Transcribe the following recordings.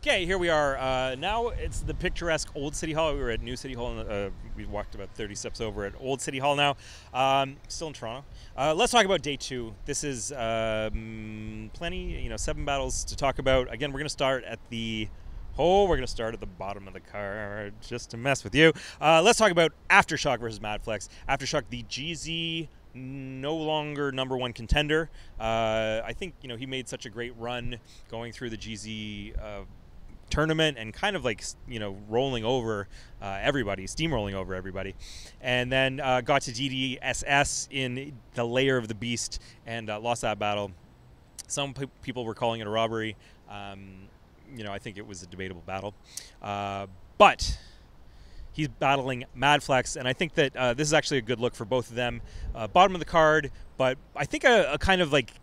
Okay, here we are. Now it's the picturesque Old City Hall. We were at New City Hall. We walked about 30 steps over at Old City Hall now. Still in Toronto. Let's talk about day two. This is plenty, 7 battles to talk about. Again, we're going to start at the... we're going to start at the bottom of the card just to mess with you. Let's talk about Aftershock versus Madflex. Aftershock, the GZ... no longer number one contender. I think he made such a great run going through the GZ tournament and kind of like rolling over everybody, steamrolling over everybody, and then got to DDSS in the Lair of the Beast and lost that battle. Some people were calling it a robbery. I think it was a debatable battle, but he's battling Madflex, and I think that this is actually a good look for both of them. Bottom of the card, but I think a kind of like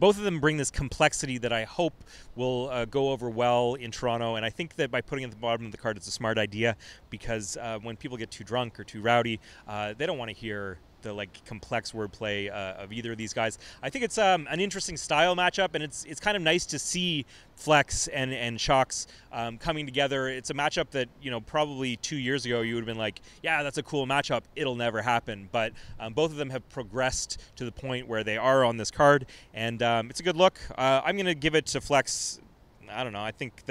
both of them bring this complexity that I hope will go over well in Toronto, and I think that by putting it at the bottom of the card, it's a smart idea, because when people get too drunk or too rowdy, they don't want to hear the complex wordplay of either of these guys. I think it's an interesting style matchup, and it's kind of nice to see Flex and Shocks coming together. It's a matchup that probably 2 years ago you would have been like, yeah, that's a cool matchup, it'll never happen. But both of them have progressed to the point where they are on this card, and it's a good look. I'm gonna give it to Flex. I don't know. I think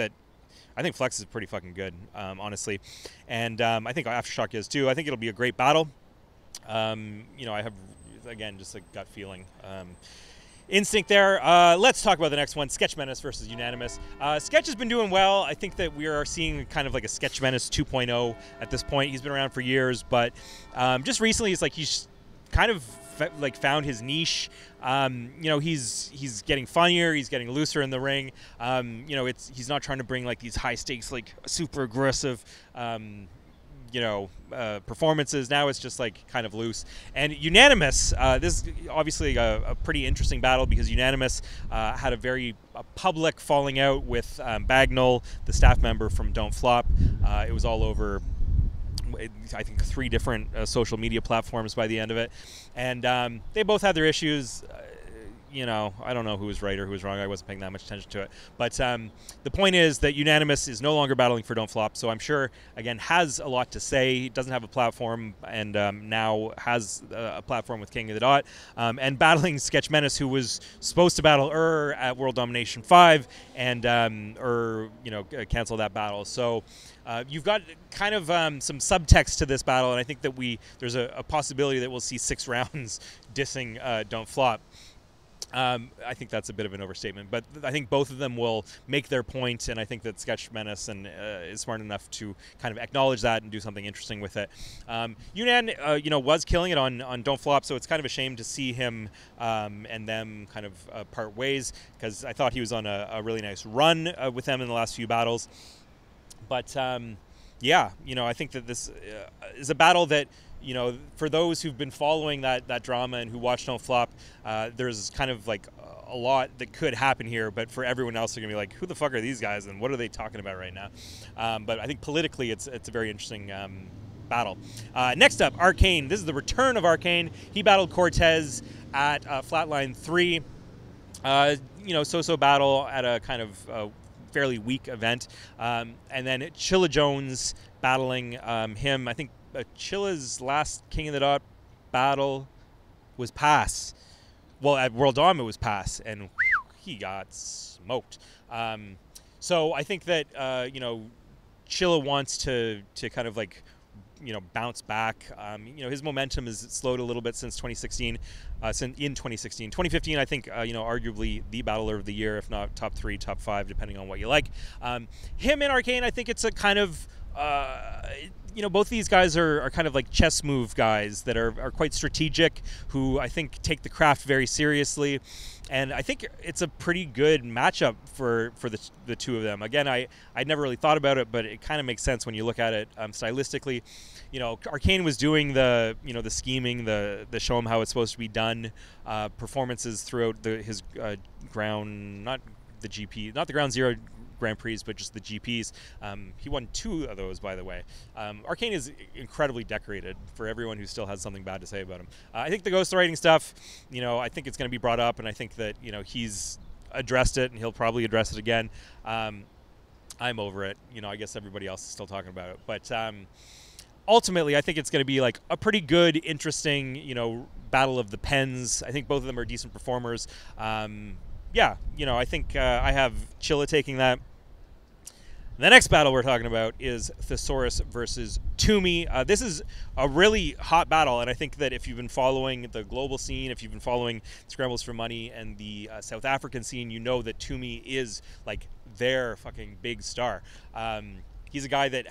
Flex is pretty fucking good, honestly, and I think Aftershock is too. I think it'll be a great battle. I have, again, just a gut feeling, instinct there. Let's talk about the next one, Sketch Menace versus Unanimous. Sketch has been doing well. I think that we are seeing kind of like a Sketch Menace 2.0 at this point. He's been around for years, but just recently it's like he's kind of found his niche. He's getting funnier, he's getting looser in the ring. He's not trying to bring like these high stakes, like super aggressive performances. Now it's just like kind of loose. And Unanimous, this is obviously a pretty interesting battle, because Unanimous had a very public falling out with Bagnall, the staff member from Don't Flop. It was all over, I think, 3 different social media platforms by the end of it, and they both had their issues. I don't know who was right or who was wrong. I wasn't paying that much attention to it. But the point is that Unanimous is no longer battling for Don't Flop, so I'm sure, again, has a lot to say. He doesn't have a platform, and now has a platform with King of the Dot, and battling Sketch Menace, who was supposed to battle at World Domination 5, and cancel that battle. So you've got kind of some subtext to this battle, and I think that there's a possibility that we'll see 6 rounds dissing Don't Flop. I think that's a bit of an overstatement, but I think both of them will make their point, and I think that Sketch Menace is smart enough to kind of acknowledge that and do something interesting with it. Unan, was killing it on Don't Flop, so it's kind of a shame to see him and them kind of part ways, because I thought he was on a really nice run with them in the last few battles. But I think that this is a battle that, for those who've been following that drama and who watch Don't Flop, there's kind of like a lot that could happen here, but for everyone else, they're gonna be like, who the fuck are these guys and what are they talking about right now? But I think politically it's a very interesting battle. Next up, Arcane. This is the return of Arcane. He battled Cortez at Flatline 3. So-so battle at a kind of fairly weak event. And then Chilla Jones battling him. I think Chilla's last King of the Dot battle was pass. Well, at World Dom it was pass, and he got smoked. So I think that Chilla wants to kind of like bounce back. His momentum has slowed a little bit since 2016. In 2015, I think arguably the battler of the year, if not top 3, top 5, depending on what you like. Him and Arcane, I think it's a kind of both these guys are kind of like chess move guys that are quite strategic, who I think take the craft very seriously, and I think it's a pretty good matchup for the two of them. Again, I'd never really thought about it, but it kind of makes sense when you look at it stylistically. Arcane was doing the scheming, the show him how it's supposed to be done performances throughout his ground, not the Ground Zero Grand Prix, but just the GPs. He won 2 of those, by the way. Arcane is incredibly decorated, for everyone who still has something bad to say about him. I think the ghostwriting stuff, I think it's going to be brought up, and I think that, he's addressed it, and he'll probably address it again. I'm over it. You know, I guess everybody else is still talking about it. But ultimately, I think it's going to be like a pretty good, interesting, you know, battle of the pens. I think both of them are decent performers. Yeah, you know, I think I have Chilla taking that. The next battle we're talking about is Thesaurus versus Toomey. This is a really hot battle, and I think that if you've been following the global scene, if you've been following Scrambles for Money and the South African scene, you know that Toomey is like their fucking big star. He's a guy that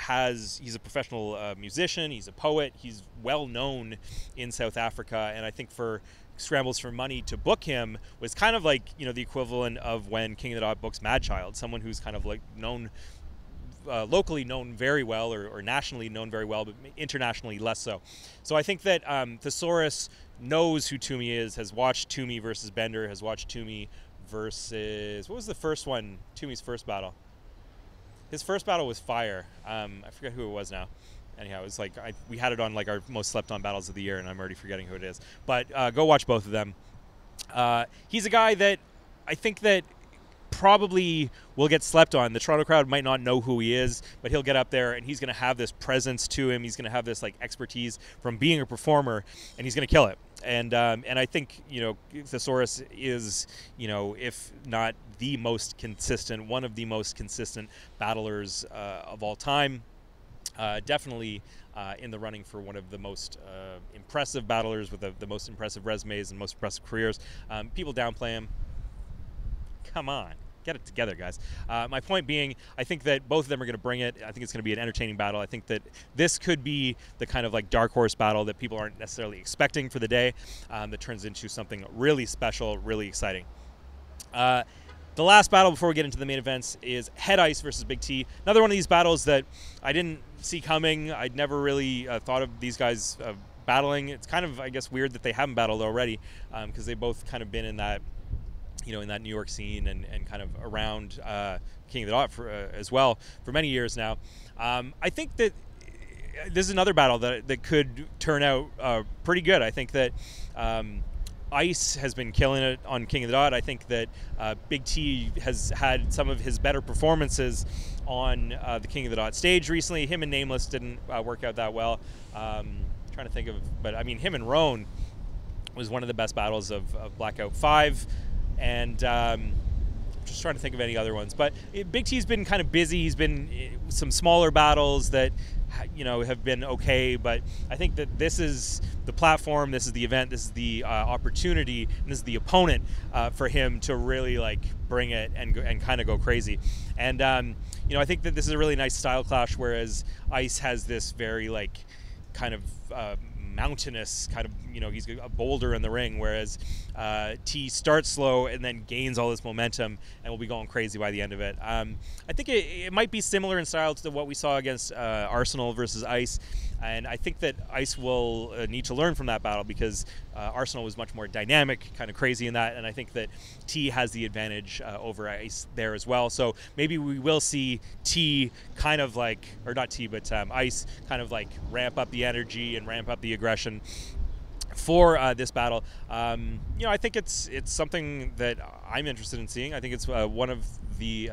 he's a professional musician, he's a poet, he's well known in South Africa, and I think for Scrambles for Money to book him was kind of like, you know, the equivalent of when King of the Dot books Mad Child, someone who's kind of like known, locally known very well, or nationally known very well, but internationally less so. So I think that Thesaurus knows who Toomey is, has watched Toomey versus Bender, has watched Toomey versus, what was the first one, Toomey's first battle? His first battle was Fire. I forget who it was now. Anyhow, it was like, we had it on like our most slept on battles of the year, and I'm already forgetting who it is. But go watch both of them. He's a guy that I think that probably will get slept on. The Toronto crowd might not know who he is, but he'll get up there and he's going to have this presence to him. He's going to have this like expertise from being a performer, and he's going to kill it. And I think, you know, Thesaurus is, you know, if not the most consistent, one of the most consistent battlers of all time. Definitely in the running for one of the most impressive battlers with the most impressive resumes and most impressive careers. People downplay him. Come on, get it together, guys. My point being, I think that both of them are going to bring it. I think it's going to be an entertaining battle. I think that this could be the kind of like dark horse battle that people aren't necessarily expecting for the day, that turns into something really special, really exciting. The last battle before we get into the main events is Head Ice versus Big T. Another one of these battles that I didn't see coming. I'd never really thought of these guys battling. It's kind of, I guess, weird that they haven't battled already, because they've both kind of been in that, you know, in that New York scene and kind of around King of the Dot as well for many years now. I think that this is another battle that could turn out pretty good. I think that Ice has been killing it on King of the Dot. I think that Big T has had some of his better performances on the King of the Dot stage recently. Him and Nameless didn't work out that well. Trying to think of, but I mean, him and Roan was one of the best battles of Blackout 5. And just trying to think of any other ones. But Big T's been kind of busy. He's been some smaller battles that, you know, have been okay. But I think that this is the platform, this is the event, this is the opportunity, and this is the opponent for him to really like bring it and kind of go crazy. And you know, I think that this is a really nice style clash. Whereas Ice has this very like kind of mountainous kind of, you know, he's a boulder in the ring, whereas T starts slow and then gains all this momentum and will be going crazy by the end of it. I think it might be similar in style to what we saw against Arsenal versus Ice, and I think that Ice will need to learn from that battle, because Arsenal was much more dynamic, kind of crazy in that, and I think that T has the advantage over Ice there as well. So maybe we will see T kind of like, or not T, but Ice kind of like ramp up the energy and ramp up the aggression for this battle. You know, I think it's something that I'm interested in seeing. I think it's one of the,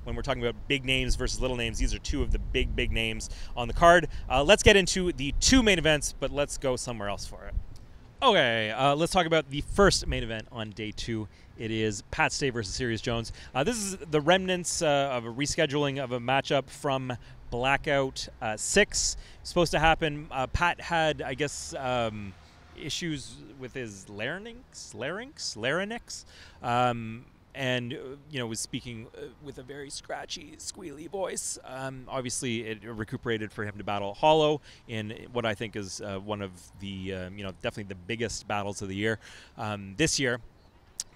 when we're talking about big names versus little names, these are two of the big names on the card. Let's get into the two main events, but let's go somewhere else for it. Okay, let's talk about the first main event on day 2. It is Pat Stay versus Sirius Jones. This is the remnants of a rescheduling of a matchup from Blackout 6. Supposed to happen. Pat had, I guess, issues with his larynx, and you know, was speaking with a very scratchy, squealy voice. Obviously, it recuperated for him to battle Hollow in what I think is one of the you know, definitely the biggest battles of the year this year.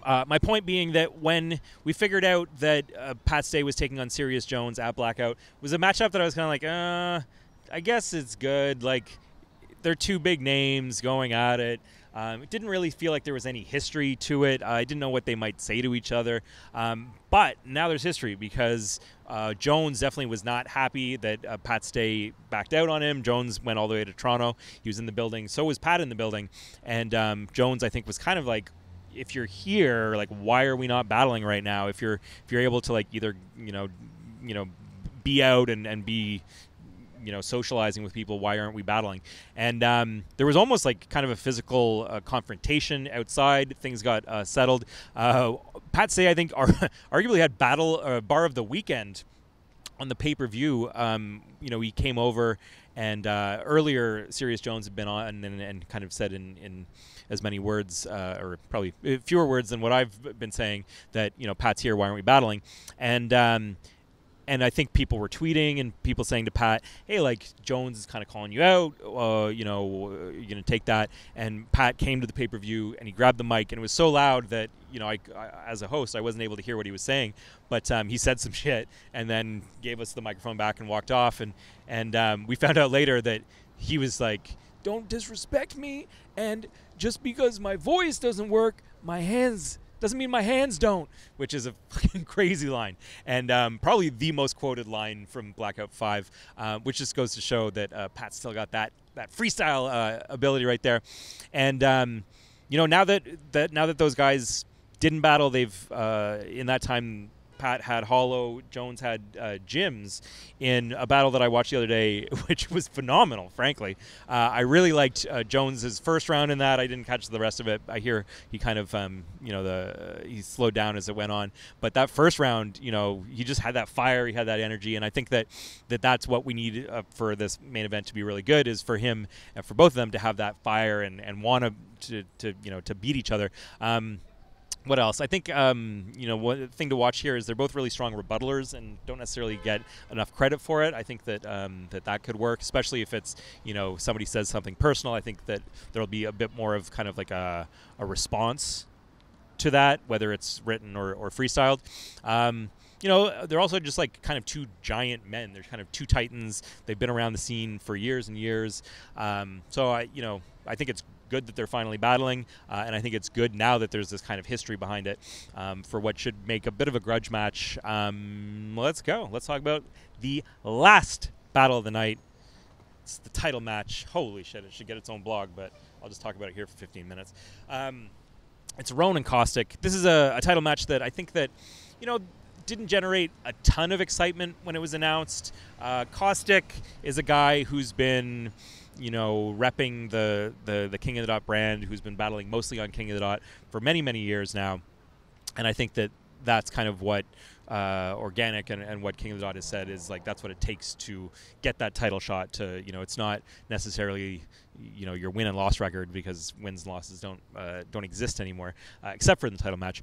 My point being that when we figured out that Pat Stay was taking on Sirius Jones at Blackout, was a matchup that I was kind of like, I guess it's good. Like, they're two big names going at it. It didn't really feel like there was any history to it. I didn't know what they might say to each other. But now there's history, because Jones definitely was not happy that Pat Stay backed out on him. Jones went all the way to Toronto. He was in the building. So was Pat in the building. And Jones, I think, was kind of like, if you're here, like, why are we not battling right now? If you're able to, like, either, you know, be out and be, socializing with people. Why aren't we battling? And there was almost like kind of a physical confrontation outside. Things got settled. Pat Say, I think, arguably had bar of the weekend on the pay-per-view. He came over, and earlier Serious Jones had been on and kind of said in as many words, or probably fewer words than what I've been saying, that, Pat's here, why aren't we battling? And I think people were tweeting and people saying to Pat, hey, like, Jones is kind of calling you out, you're going to take that. And Pat came to the pay-per-view and he grabbed the mic, and it was so loud that, I as a host, I wasn't able to hear what he was saying. But he said some shit and then gave us the microphone back and walked off. And we found out later that he was like, don't disrespect me. And just because my voice doesn't work, my hands doesn't mean my hands don't, which is a fucking crazy line. And probably the most quoted line from Blackout 5, which just goes to show that Pat still got that freestyle ability right there. And, now that those guys didn't battle, they've, in that time, Pat had Hollow, Jones had Jims in a battle that I watched the other day, which was phenomenal, frankly. I really liked Jones's first round in that. I didn't catch the rest of it. I hear he kind of, he slowed down as it went on. But that first round, he just had that fire, he had that energy, and I think that's what we need for this main event to be really good, is for him and for both of them to have that fire and want to beat each other. What else? I think, one thing to watch here is they're both really strong rebuttalers and don't necessarily get enough credit for it. I think that that could work, especially if it's, somebody says something personal. I think that there'll be a bit more of kind of like a response to that, whether it's written or freestyled. They're also just like kind of two giant men. They're kind of two titans. They've been around the scene for years and years. So I think it's good that they're finally battling, and I think it's good now that there's this kind of history behind it for what should make a bit of a grudge match. Let's go. Let's talk about the last battle of the night. It's the title match. Holy shit, it should get its own blog, but I'll just talk about it here for 15 minutes. It's Rowan and Caustic. This is a title match that I think that, didn't generate a ton of excitement when it was announced. Caustic is a guy who's been, repping the King of the Dot brand, who's been battling mostly on King of the Dot for many, many years now. And I think that that's kind of what Organic and what King of the Dot has said is, like, that's what it takes to get that title shot. To, it's not necessarily, your win and loss record, because wins and losses don't exist anymore, except for the title match.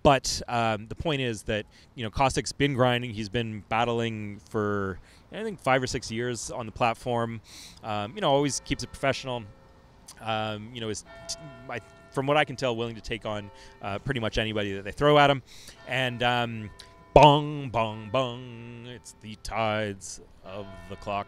But the point is that, Caustic's been grinding. He's been battling for, I think, 5 or 6 years on the platform. Always keeps it professional. From what I can tell, willing to take on pretty much anybody that they throw at him. And bong, bong, bong. It's the tides of the clock.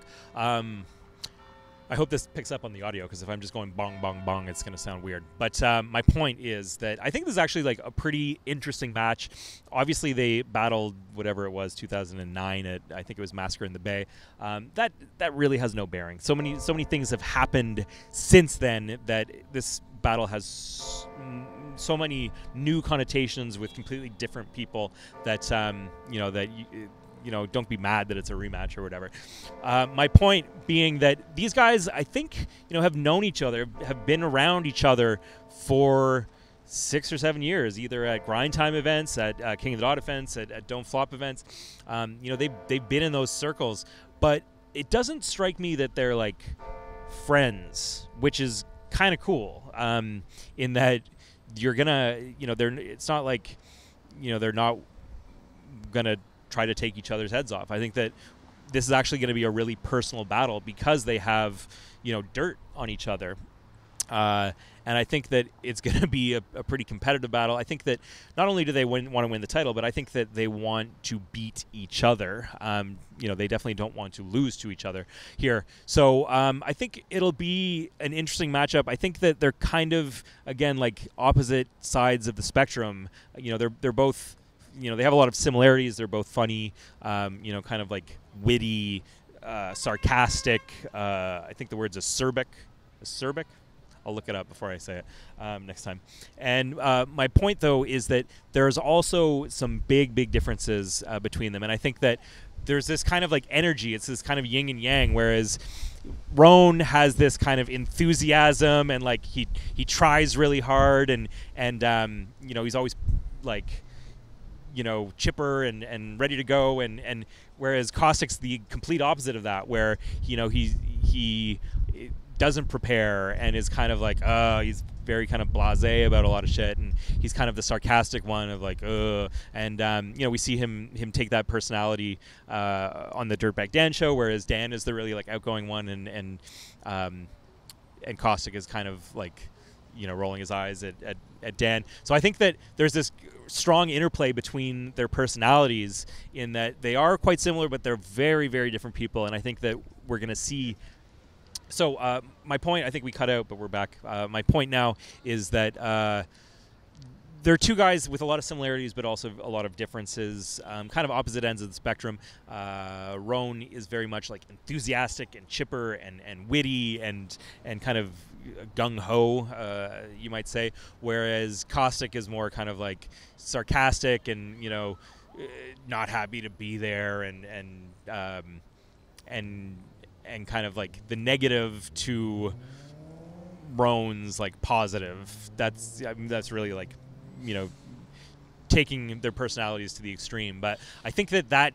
I hope this picks up on the audio, because if I'm just going bong, bong, bong, it's going to sound weird. But my point is that I think this is actually like a pretty interesting match. Obviously, they battled whatever it was, 2009 at, I think it was Massacre in the Bay. That really has no bearing. So many things have happened since then that this battle has so many new connotations with completely different people that don't be mad that it's a rematch or whatever. My point being that these guys, I think, have known each other, have been around each other for 6 or 7 years, either at Grind Time events, at King of the Dot events, at Don't Flop events. They've been in those circles, but it doesn't strike me that they're like friends, which is kind of cool. In that you're gonna, it's not like, they're not gonna try to take each other's heads off. I think that this is actually going to be a really personal battle because they have, dirt on each other. And I think that it's going to be a pretty competitive battle. I think that not only do they want to win the title, but I think that they want to beat each other. They definitely don't want to lose to each other here. So I think it'll be an interesting matchup. I think that they're kind of, again, like opposite sides of the spectrum. They're both, they have a lot of similarities. They're both funny, kind of like witty, sarcastic. I think the word's acerbic. Acerbic? I'll look it up before I say it next time. And my point, though, is that there's also some big differences between them. And I think that there's this kind of like energy. It's this kind of yin and yang, whereas Roan has this kind of enthusiasm, and like he tries really hard, and you know, he's always like, you know, chipper and ready to go, and whereas Caustic's the complete opposite of that, where, you know, he doesn't prepare and is kind of like, he's very kind of blasé about a lot of shit, and he's kind of the sarcastic one of like, and you know, we see him take that personality on the Dirtbag Dan show, whereas Dan is the really like outgoing one, and Caustic is kind of like, you know, rolling his eyes at Dan. So I think that there's this strong interplay between their personalities, in that they are quite similar, but they're very, very different people, and I think that we're going to see. So my point, I think we cut out, but we're back. My point now is that they're two guys with a lot of similarities, but also a lot of differences, kind of opposite ends of the spectrum. Roan is very much like enthusiastic and chipper and witty and kind of gung-ho, you might say, whereas Caustic is more kind of like sarcastic and, you know, not happy to be there, and kind of like the negative to Roan's like positive. That's really like, you know, taking their personalities to the extreme. But I think that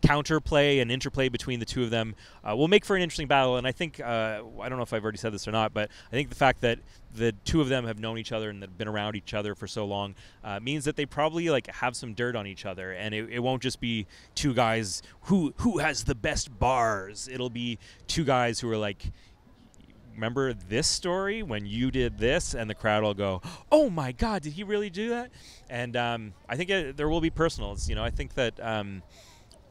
counterplay and interplay between the two of them will make for an interesting battle. And I think, I don't know if I've already said this or not, but I think the fact that the two of them have known each other and have been around each other for so long means that they probably like have some dirt on each other. And it won't just be two guys who has the best bars. It'll be two guys who are like, remember this story when you did this? And the crowd will go, oh my God, did he really do that? And I think there will be personals. You know, I think that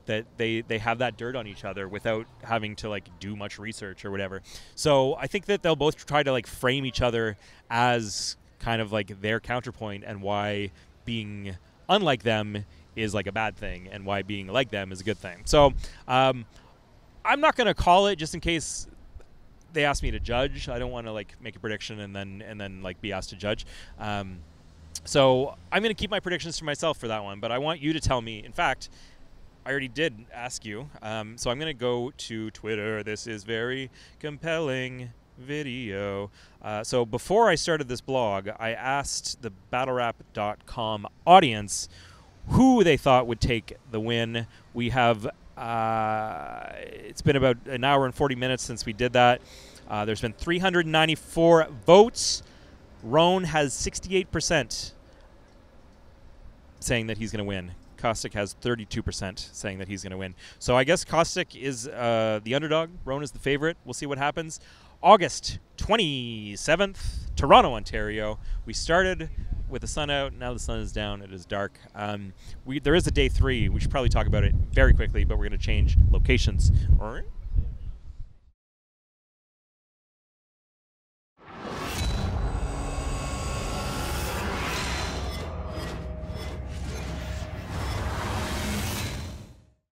that they have that dirt on each other without having to like do much research or whatever. So I think that they'll both try to like frame each other as kind of like their counterpoint, and why being unlike them is like a bad thing, and why being like them is a good thing. So I'm not going to call it, just in case they asked me to judge. I don't want to like make a prediction and then like be asked to judge. So I'm going to keep my predictions to myself for that one, but I want you to tell me. In fact, I already did ask you. So I'm going to go to Twitter. This is very compelling video. So before I started this blog, I asked the battlerap.com audience who they thought would take the win. We have it's been about an hour and 40 minutes since we did that. There's been 394 votes. Roan has 68% saying that he's going to win. Caustic has 32% saying that he's going to win. So I guess Caustic is the underdog. Roan is the favorite. We'll see what happens. August 27th, Toronto, Ontario. We started with the sun out. Now the sun is down. It is dark. There is a day 3. We should probably talk about it very quickly, but we're going to change locations. All right.